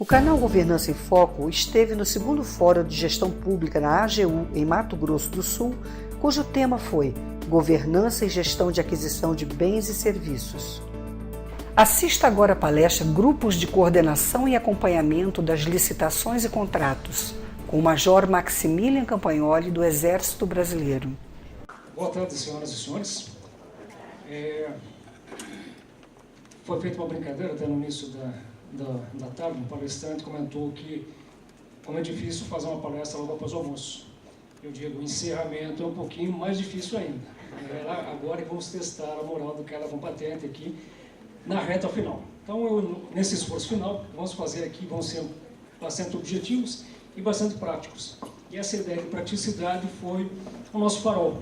O canal Governança em Foco esteve no segundo Fórum de Gestão Pública na AGU, em Mato Grosso do Sul, cujo tema foi Governança e Gestão de Aquisição de Bens e Serviços. Assista agora a palestra Grupos de Coordenação e Acompanhamento das Licitações e Contratos, com o Major Maximilian Campagnoli, do Exército Brasileiro. Boa tarde, senhoras e senhores. Foi feita uma brincadeira até no início da tarde, um palestrante comentou que como é difícil fazer uma palestra logo após o almoço. Eu digo, o encerramento é um pouquinho mais difícil ainda. Agora vamos testar a moral do cara combatente aqui na reta final. Então, nesse esforço final, vamos fazer aqui, vão ser bastante objetivos e bastante práticos. E essa ideia de praticidade foi o nosso farol.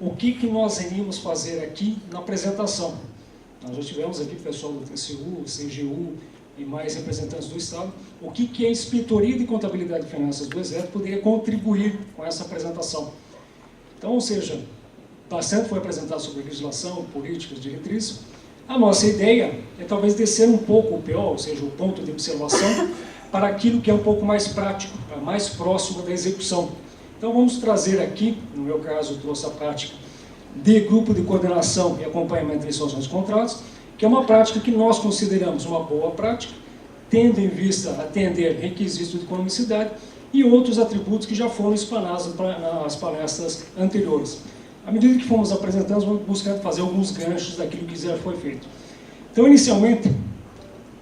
O que nós iríamos fazer aqui na apresentação? Nós já tivemos aqui o pessoal do TCU, CGU e mais representantes do Estado. O que a Inspetoria de Contabilidade e Finanças do Exército poderia contribuir com essa apresentação? Então, ou seja, bastante foi apresentado sobre legislação, políticas, diretrizes. A nossa ideia é talvez descer um pouco o PO, ou seja, o ponto de observação, para aquilo que é um pouco mais prático, mais próximo da execução. Então, vamos trazer aqui, no meu caso, eu trouxe a prática de grupo de coordenação e acompanhamento de licitações e contratos, que é uma prática que nós consideramos uma boa prática, tendo em vista atender requisitos de economicidade e outros atributos que já foram explanados nas palestras anteriores. À medida que fomos apresentando, vamos buscando fazer alguns ganchos daquilo que já foi feito. Então, inicialmente,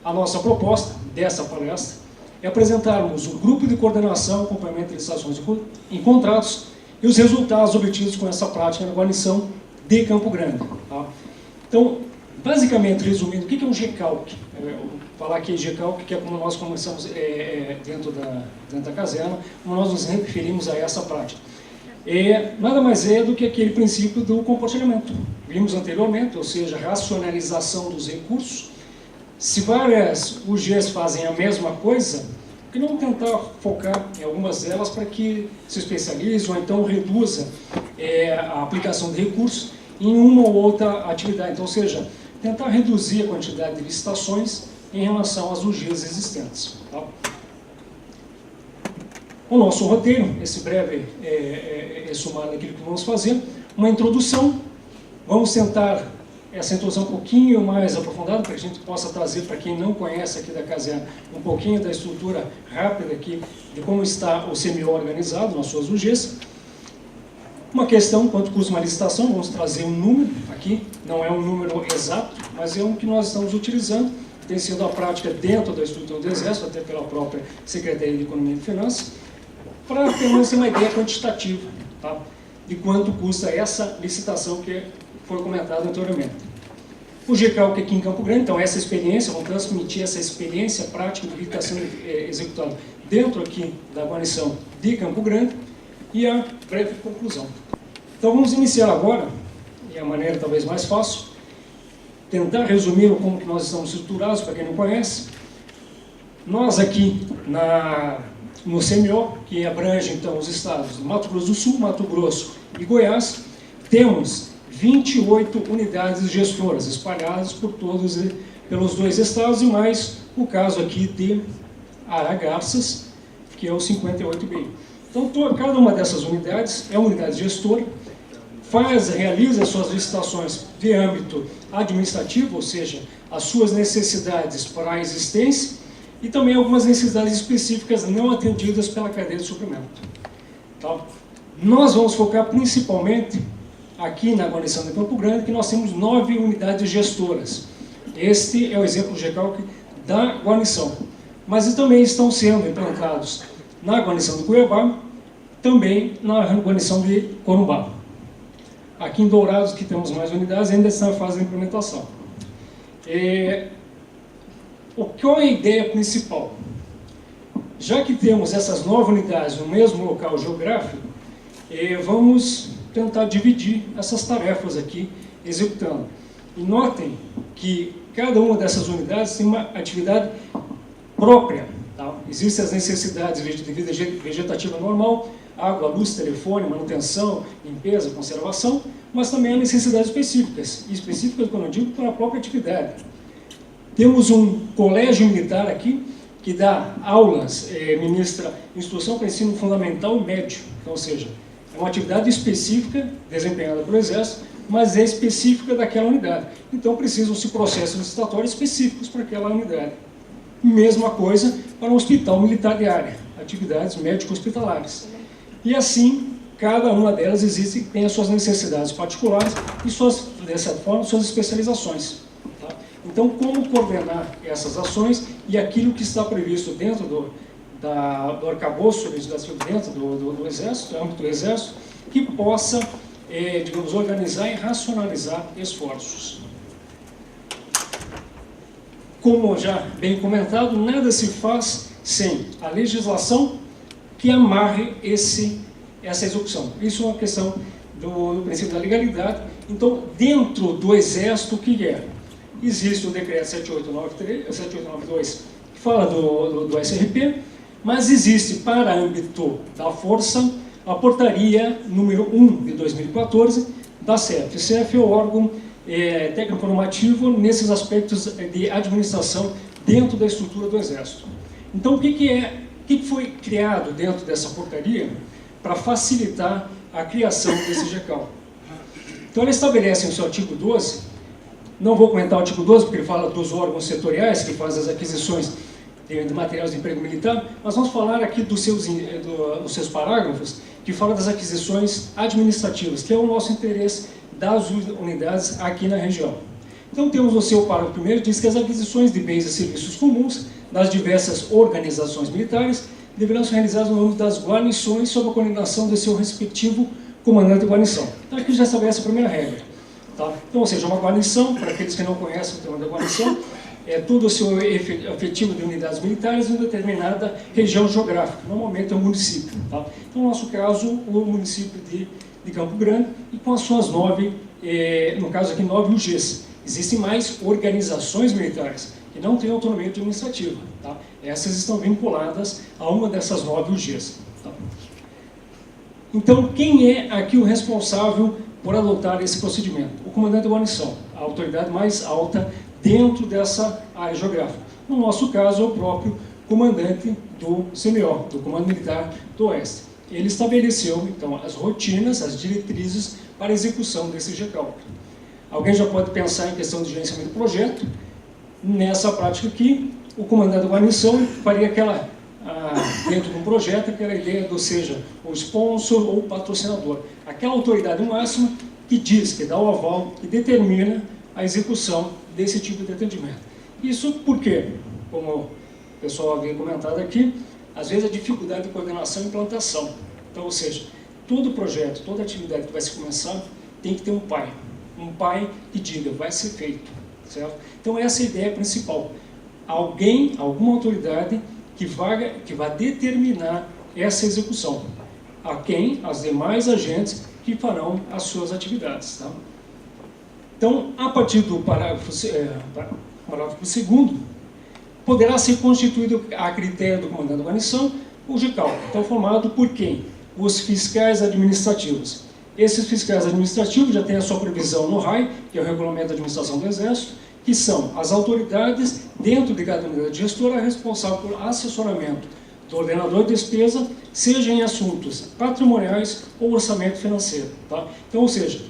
a nossa proposta dessa palestra é apresentarmos o grupo de coordenação, acompanhamento de licitações e contratos e os resultados obtidos com essa prática na guarnição de Campo Grande. Tá? Então, basicamente, resumindo, o que é um GCalc? Vou falar aqui GCalc, que é como nós começamos dentro da caserna, como nós nos referimos a essa prática. Nada mais é do que aquele princípio do compartilhamento. Vimos anteriormente, ou seja, racionalização dos recursos. Se várias UGs fazem a mesma coisa, por que não tentar focar em algumas delas para que se especialize ou então reduza a aplicação de recursos em uma ou outra atividade? Então, ou seja, tentar reduzir a quantidade de licitações em relação às UGs existentes. Tá? O nosso roteiro, esse breve sumário daquilo que vamos fazer, uma introdução, vamos tentar essa introdução um pouquinho mais aprofundada, para que a gente possa trazer para quem não conhece aqui da caserna um pouquinho da estrutura rápida aqui, de como está o CMO organizado nas suas UGs. Uma questão, quanto custa uma licitação, vamos trazer um número aqui, não é um número exato, mas é um que nós estamos utilizando, tem sido a prática dentro da estrutura do Exército, até pela própria Secretaria de Economia e Finanças, para termos uma ideia quantitativa, tá, de quanto custa essa licitação que foi comentado anteriormente. O GCalc aqui em Campo Grande, então essa experiência, vamos transmitir essa experiência prática do que está sendo executado dentro aqui da guarnição de Campo Grande e a breve conclusão. Então vamos iniciar agora, e a maneira talvez mais fácil, tentar resumir como que nós estamos estruturados, para quem não conhece. Nós aqui no CMO, que abrange então os estados do Mato Grosso do Sul, Mato Grosso e Goiás, temos 28 unidades gestoras espalhadas pelos dois estados e mais o caso aqui de Aragarças, que é o 58BI. Então, cada uma dessas unidades é uma unidade gestora, realiza as suas licitações de âmbito administrativo, ou seja, as suas necessidades para a existência, e também algumas necessidades específicas não atendidas pela cadeia de suprimento. Tá? Nós vamos focar principalmente aqui na guarnição de Campo Grande, que nós temos 9 unidades gestoras. Este é o exemplo do GCalc da guarnição. Mas também estão sendo implantados na guarnição de Cuiabá, também na guarnição de Corumbá. Aqui em Dourados, que temos mais unidades, ainda está em fase de implementação. Qual é a ideia principal? Já que temos essas 9 unidades no mesmo local geográfico, vamos tentar dividir essas tarefas aqui, executando. E notem que cada uma dessas unidades tem uma atividade própria. Tá? Existem as necessidades de vida vegetativa normal, água, luz, telefone, manutenção, limpeza, conservação, mas também há necessidades específicas. E específicas, quando eu digo, para a própria atividade. Temos um colégio militar aqui, que dá aulas, ministra instrução para ensino fundamental e médio, então, ou seja, é uma atividade específica desempenhada pelo Exército, mas é específica daquela unidade. Então precisam-se processos licitatórios específicos para aquela unidade. Mesma coisa para um hospital militar de área, atividades médico-hospitalares. E assim, cada uma delas tem as suas necessidades particulares e, dessa forma, suas especializações. Tá? Então, como coordenar essas ações e aquilo que está previsto dentro do arcabouço legislativo dentro do Exército, do âmbito do Exército, que possa, digamos, organizar e racionalizar esforços. Como já bem comentado, nada se faz sem a legislação que amarre essa execução. Isso é uma questão do princípio da legalidade. Então, dentro do Exército, o que é? Existe o decreto 7892, que fala do SRP, mas existe, para âmbito da Força, a portaria número 1 de 2014 da CEF. A CEF é o órgão técnico normativo nesses aspectos de administração dentro da estrutura do Exército. Então, o que foi criado dentro dessa portaria para facilitar a criação desse GECAL? Então, ela estabelece no seu artigo 12, não vou comentar o artigo 12, porque ele fala dos órgãos setoriais que fazem as aquisições de materiais de emprego militar, mas vamos falar aqui dos seus parágrafos, que falam das aquisições administrativas, que é o nosso interesse das unidades aqui na região. Então, temos o seu parágrafo primeiro, diz que as aquisições de bens e serviços comuns das diversas organizações militares deverão ser realizadas no âmbito das guarnições sob a coordenação do seu respectivo comandante de guarnição. Então, aqui já estabelece a primeira regra. Tá? Então, ou seja, uma guarnição, para aqueles que não conhecem o tema da guarnição, é todo o seu efetivo de unidades militares em determinada região geográfica, normalmente é um município. Tá? Então, no nosso caso, o município de Campo Grande, e com as suas 9, no caso aqui, 9 UGs. Existem mais organizações militares que não têm autonomia administrativa. Tá? Essas estão vinculadas a uma dessas 9 UGs. Tá? Então, quem é aqui o responsável por adotar esse procedimento? O comandante da guarnição, a autoridade mais alta dentro dessa área geográfica. No nosso caso, é o próprio comandante do CMO, do Comando Militar do Oeste. Ele estabeleceu, então, as rotinas, as diretrizes para a execução desse GECAL. Alguém já pode pensar em questão de gerenciamento do projeto. Nessa prática aqui, o comandante da guarnição faria dentro de um projeto, aquela ideia do seja o sponsor ou o patrocinador. Aquela autoridade máxima que diz, que dá o aval, que determina a execução desse tipo de atendimento. Isso porque, como o pessoal havia comentado aqui, às vezes a dificuldade de coordenação e implantação. Então, ou seja, todo projeto, toda atividade que vai se começar, tem que ter um pai que diga, vai ser feito, certo? Então, essa é a ideia principal. Alguma autoridade que vai determinar essa execução. A quem? As demais agentes que farão as suas atividades. Tá? Então, a partir do parágrafo 2º, poderá ser constituído, a critério do comandante da guarnição, o GECAL. Então, formado por quem? Os fiscais administrativos. Esses fiscais administrativos já têm a sua previsão no RAI, que é o Regulamento de Administração do Exército, que são as autoridades, dentro de cada unidade gestora, responsável por assessoramento do ordenador de despesa, seja em assuntos patrimoniais ou orçamento financeiro. Tá? Então, ou seja,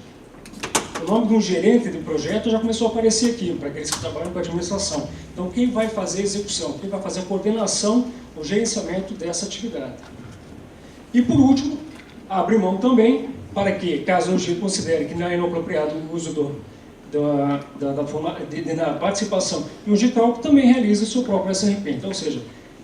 o nome de um gerente de projeto já começou a aparecer aqui, para aqueles que trabalham com a administração. Então, quem vai fazer a execução, quem vai fazer a coordenação, o gerenciamento dessa atividade. E, por último, abre mão também para que, caso o juiz considere que não é inapropriado o uso da participação em um GECAL, também realiza o seu próprio SRP. Então, ou seja,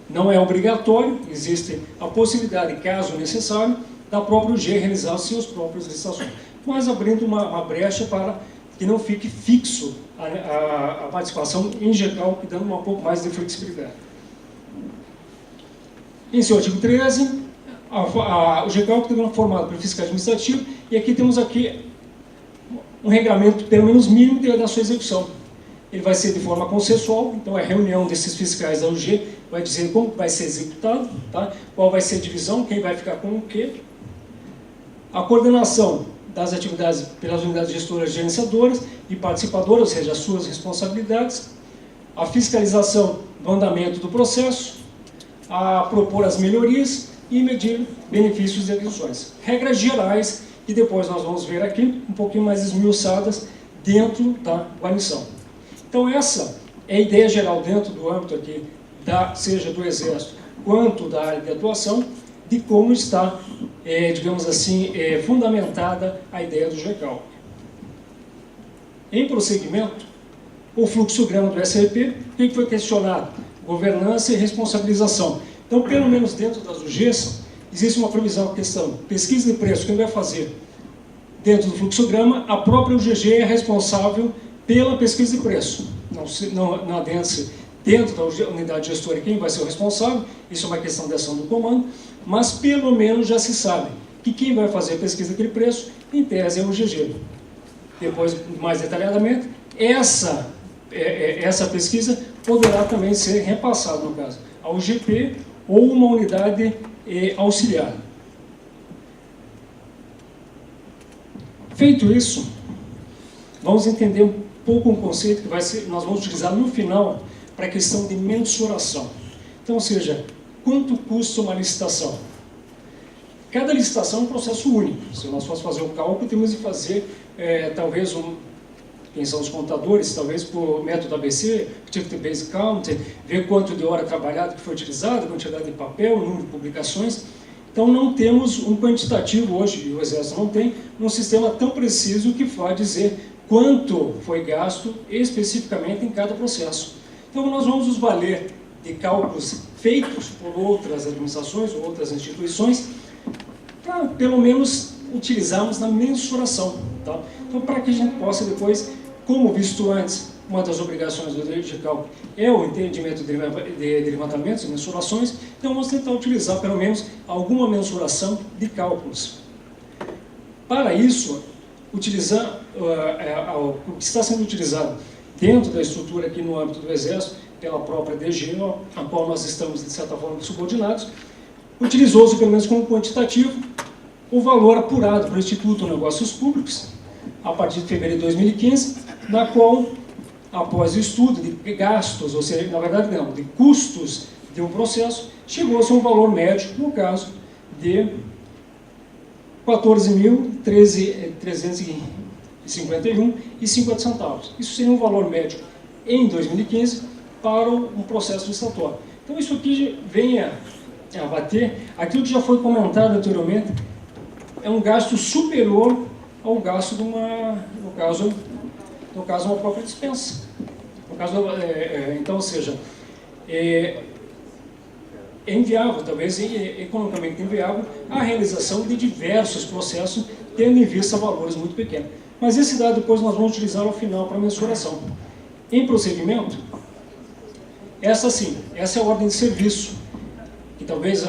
não é obrigatório, existe a possibilidade, caso necessário, da própria UG realizar as suas próprias licitações, mas abrindo uma brecha para que não fique fixo a participação em GECAL, e dando um pouco mais de flexibilidade. Em seu artigo 13, o GECAL que tem formado pelo fiscal administrativo, e aqui temos um regramento, pelo menos mínimo, da sua execução. Ele vai ser de forma consensual, então a reunião desses fiscais da UG vai dizer como vai ser executado, tá? Qual vai ser a divisão, quem vai ficar com o quê. A coordenação das atividades pelas unidades gestoras gerenciadoras e participadoras, ou seja, as suas responsabilidades. A fiscalização do andamento do processo. a propor as melhorias e medir benefícios de aquisições. Regras gerais, que depois nós vamos ver aqui, um pouquinho mais esmiuçadas, dentro da guarnição. Então essa é a ideia geral dentro do âmbito aqui, seja do Exército, quanto da área de atuação, de como está, digamos assim, fundamentada a ideia do GCalc. Em prosseguimento, o fluxograma do SRP, o que foi questionado? Governança e responsabilização. Então, pelo menos dentro das UGs, existe uma previsão, questão, pesquisa de preço, quem vai fazer dentro do fluxograma, a própria UGG é responsável pela pesquisa de preço. Não dentro da unidade gestora quem vai ser o responsável, isso é uma questão de ação do comando, mas pelo menos já se sabe que quem vai fazer a pesquisa daquele preço, em tese, é o UGG. Depois, mais detalhadamente, essa pesquisa poderá também ser repassada, no caso, ao UGP ou uma unidade auxiliar. Feito isso, vamos entender um pouco um conceito que nós vamos utilizar no final para a questão de mensuração. Então, ou seja, quanto custa uma licitação? Cada licitação é um processo único. Se nós formos fazer o cálculo, temos de fazer, talvez, quem são os contadores, talvez por método ABC, Activity Based Count, ver quanto de hora trabalhada que foi utilizado, quantidade de papel, número de publicações. Então, não temos um quantitativo hoje, e o Exército não tem, um sistema tão preciso que vai dizer quanto foi gasto especificamente em cada processo. Então, nós vamos nos valer de cálculos feitos por outras administrações ou outras instituições para, pelo menos, utilizarmos na mensuração. Tá? Então, para que a gente possa depois, como visto antes, uma das obrigações do direito de cálculo é o entendimento de levantamentos e mensurações, então vamos tentar utilizar pelo menos alguma mensuração de cálculos. Para isso, utilizar o que está sendo utilizado dentro da estrutura aqui no âmbito do Exército, pela própria DG, a qual nós estamos, de certa forma, subordinados, utilizou-se pelo menos como quantitativo o valor apurado pelo Instituto de Negócios Públicos, a partir de fevereiro de 2015, na qual, após o estudo de gastos, ou seja, na verdade não, de custos de um processo, chegou-se a um valor médio, no caso, de R$ 14.351,50. Isso seria um valor médio em 2015 para um processo licitatório. Então isso aqui vem a bater aquilo que já foi comentado anteriormente, é um gasto superior ao gasto de uma, no caso uma própria dispensa. No caso, então, ou seja, é inviável, talvez economicamente inviável, a realização de diversos processos, tendo em vista valores muito pequenos. Mas esse dado depois nós vamos utilizar ao final para mensuração. Em procedimento, essa é a ordem de serviço, que talvez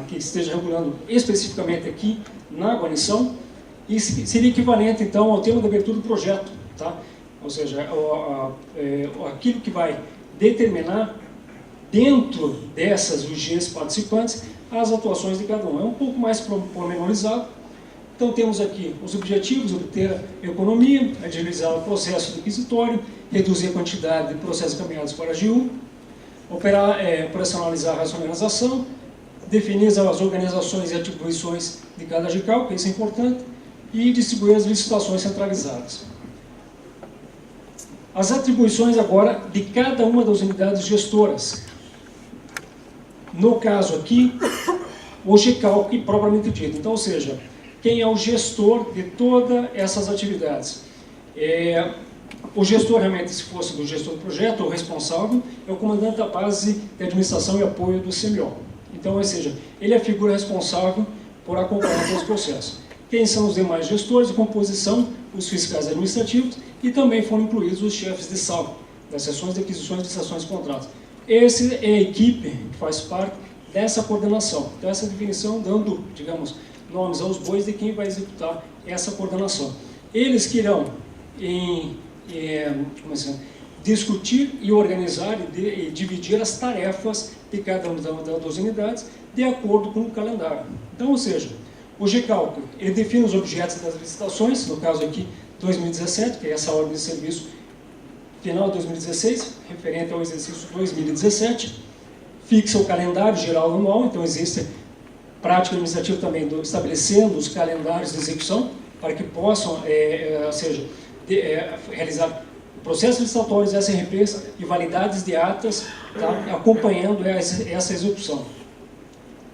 que esteja regulando especificamente aqui na guarnição, e seria equivalente, então, ao termo de abertura do projeto, tá? Ou seja, aquilo que vai determinar, dentro dessas UGs participantes, as atuações de cada um. É um pouco mais pormenorizado. Então, temos aqui os objetivos: obter economia, agilizar o processo de aquisitório, reduzir a quantidade de processos caminhados para a AGU, operacionalizar a racionalização, definir as organizações e atribuições de cada GCalc, isso é importante, e distribuir as licitações centralizadas. As atribuições agora de cada uma das unidades gestoras. No caso aqui, o GCalc propriamente dito. Então, ou seja, quem é o gestor de todas essas atividades? O gestor, realmente, se fosse do gestor do projeto, o responsável, é o comandante da base de administração e apoio do CMO. Então, ou seja, ele é a figura responsável por acompanhar todos os processos. Quem são os demais gestores de composição? Os fiscais administrativos, e também foram incluídos os chefes de sala, das seções de aquisições e licitações de contratos. Essa é a equipe que faz parte dessa coordenação. Então, essa definição dando, digamos, nomes aos bois de quem vai executar essa coordenação. Eles que irão discutir e organizar e dividir as tarefas de cada uma das unidades de acordo com o calendário. Então, ou seja, o GCalc, ele define os objetos das licitações, no caso aqui 2017, que é essa ordem de serviço final de 2016, referente ao exercício 2017, fixa o calendário geral anual, então existe prática administrativa também estabelecendo os calendários de execução para que possam, realizar processos licitatórios, SRPs e validades de atas, tá, acompanhando essa execução.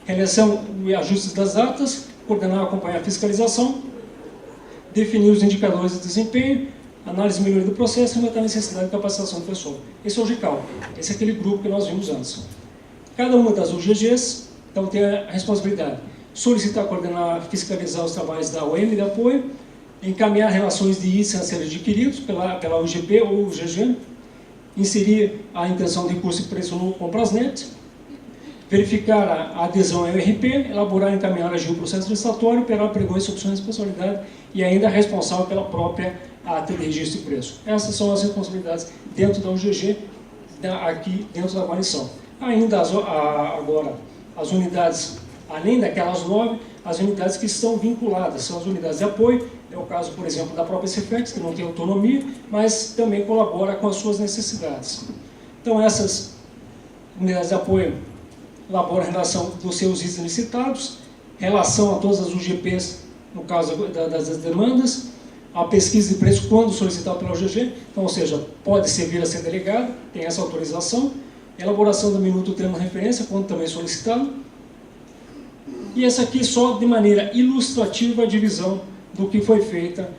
Realização e ajustes das atas, coordenar e acompanhar a fiscalização, definir os indicadores de desempenho, análise e melhoria do processo e aumentar a necessidade de capacitação do pessoal. Esse é o GCAL, esse é aquele grupo que nós vimos antes. Cada uma das UGGs, então, tem a responsabilidade de solicitar, coordenar, fiscalizar os trabalhos da OM de apoio, encaminhar relações de itens a serem adquiridos pela UGP ou UGG, inserir a intenção de recurso e preço no Comprasnet, verificar a adesão ao ERP, elaborar e encaminhar agir o processo licitatório, operar pregões, opções de responsabilidade e ainda responsável pela própria ata de registro de preço. Essas são as responsabilidades dentro da UGG, aqui dentro da guarnição. Ainda agora, as unidades, além daquelas 9, as unidades que estão vinculadas, são as unidades de apoio, é o caso, por exemplo, da própria CEFEX, que não tem autonomia, mas também colabora com as suas necessidades. Então, essas unidades de apoio elaboram a relação dos seus itens licitados, relação a todas as UGPs, no caso das demandas, a pesquisa de preço quando solicitado pela UGG, então, ou seja, pode vir a ser delegado, tem essa autorização, elaboração do minuto do termo de referência, quando também solicitado, e essa aqui só de maneira ilustrativa a divisão do que foi feita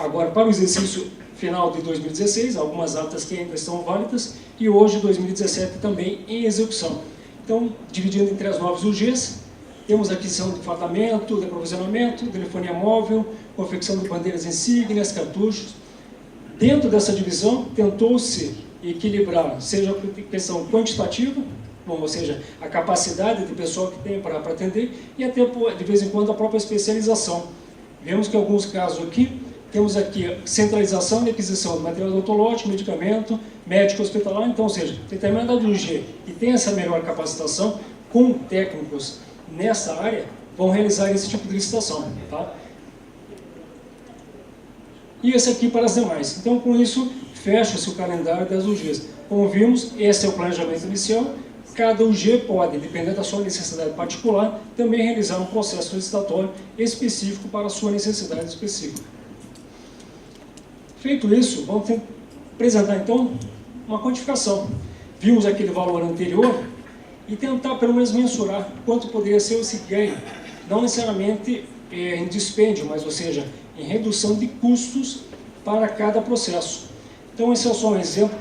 agora para o exercício final de 2016, algumas atas que ainda estão válidas, e hoje, 2017, também em execução. Então, dividindo entre as 9 UGs, temos aquisição de fartamento, de aprovisionamento, telefonia móvel, confecção de bandeiras insígnias, cartuchos. Dentro dessa divisão, tentou-se equilibrar, seja a questão quantitativa, ou seja, a capacidade de pessoal que tem para atender, e até, de vez em quando, a própria especialização. Vemos que em alguns casos aqui, temos aqui centralização e aquisição de material odontológico, medicamento, médico hospitalar, então, ou seja, determinada UG que tem essa melhor capacitação, com técnicos nessa área, vão realizar esse tipo de licitação. Tá? E esse aqui para as demais. Então, com isso, fecha-se o calendário das UGs. Como vimos, esse é o planejamento inicial. Cada UG pode, dependendo da sua necessidade particular, também realizar um processo licitatório específico para a sua necessidade específica. Feito isso, vamos apresentar, então, uma quantificação. Vimos aquele valor anterior e tentar, pelo menos, mensurar quanto poderia ser esse ganho, não necessariamente em dispêndio, mas, ou seja, em redução de custos para cada processo. Então, esse é só um exemplo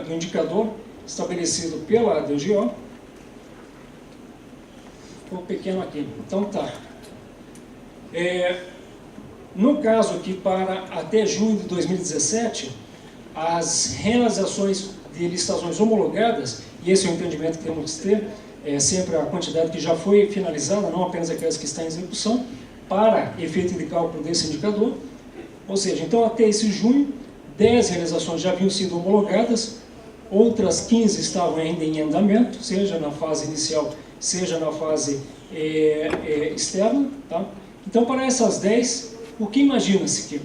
do indicador estabelecido pela DGO. Ficou pequeno aqui. Então, tá. No caso aqui, para até junho de 2017, as realizações de licitações homologadas, e esse é o entendimento que temos que ter, sempre a quantidade que já foi finalizada, não apenas aquelas que estão em execução, para efeito de cálculo desse indicador. Ou seja, então até esse junho, 10 realizações já haviam sido homologadas, outras 15 estavam ainda em andamento, seja na fase inicial, seja na fase externa. Tá? Então, para essas 10, o que imagina-se que,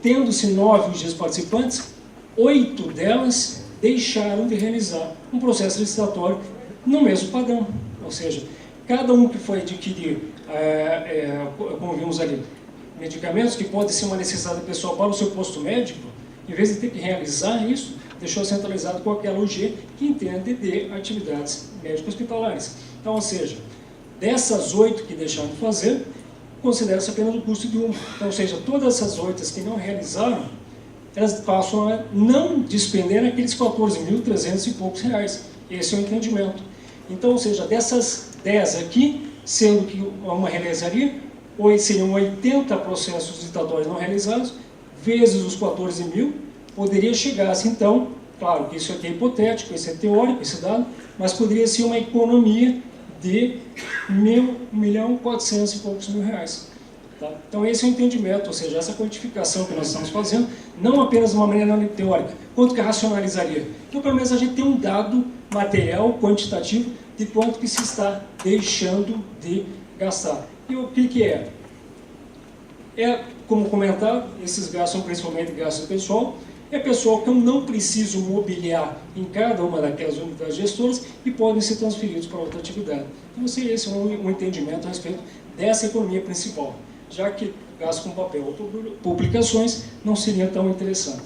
tendo-se 9 UGs participantes, 8 delas deixaram de realizar um processo licitatório no mesmo padrão. Ou seja, cada um que foi adquirir, como vimos ali, medicamentos que podem ser uma necessidade pessoal para o seu posto médico, em vez de ter que realizar isso, deixou centralizado com aquela UG que entende de atividades médico-hospitalares. Então, ou seja, dessas 8 que deixaram de fazer, considera-se apenas o custo de uma. Então, ou seja, todas essas 8 que não realizaram, elas passam a não despender aqueles 14.300 e poucos reais. Esse é o entendimento. Então, ou seja, dessas 10 aqui, sendo que uma realizaria, seriam 80 processos licitatórios não realizados, vezes os 14.000, poderia chegar assim, então, claro que isso aqui é hipotético, isso é teórico, esse dado, mas poderia ser uma economia de 1.400 e poucos mil reais. Tá? Então esse é o entendimento, ou seja, essa quantificação que nós estamos fazendo, não apenas de uma maneira teórica, quanto que racionalizaria. Então pelo menos a gente tem um dado material, quantitativo, de quanto que se está deixando de gastar. E o que é? Como comentado, esses gastos são principalmente gastos pessoal, É pessoal que eu não preciso mobiliar em cada uma daquelas unidades gestoras e podem ser transferidos para outra atividade. Então, esse é um entendimento a respeito dessa economia principal, já que gasto com papel ou publicações não seria tão interessante.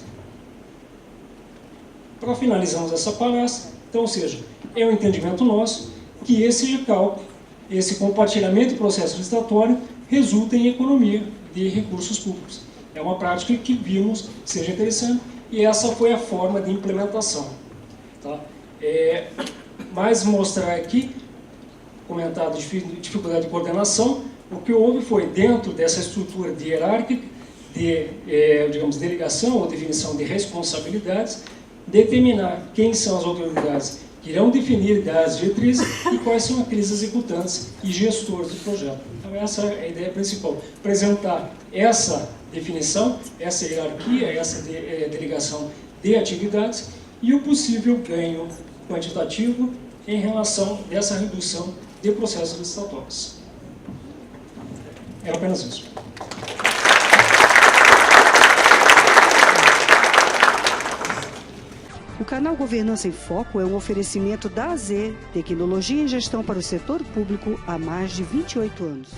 Para finalizarmos essa palestra, então, ou seja, é um entendimento nosso que esse recálculo, esse compartilhamento de processo licitatório resulta em economia de recursos públicos. É uma prática que vimos que seja interessante e essa foi a forma de implementação. Tá? Mas mostrar aqui, comentado dificuldade de coordenação, o que houve foi, dentro dessa estrutura de hierárquica, de digamos, delegação ou definição de responsabilidades, determinar quem são as autoridades que irão definir as diretrizes e quais são aqueles executantes e gestores do projeto. Então, essa é a ideia principal. Apresentar essa definição, essa hierarquia, essa delegação de atividades e o possível ganho quantitativo em relação dessa redução de processos licitatórios. Era apenas isso. O canal Governança em Foco é um oferecimento da AZ, tecnologia em gestão para o setor público há mais de 28 anos.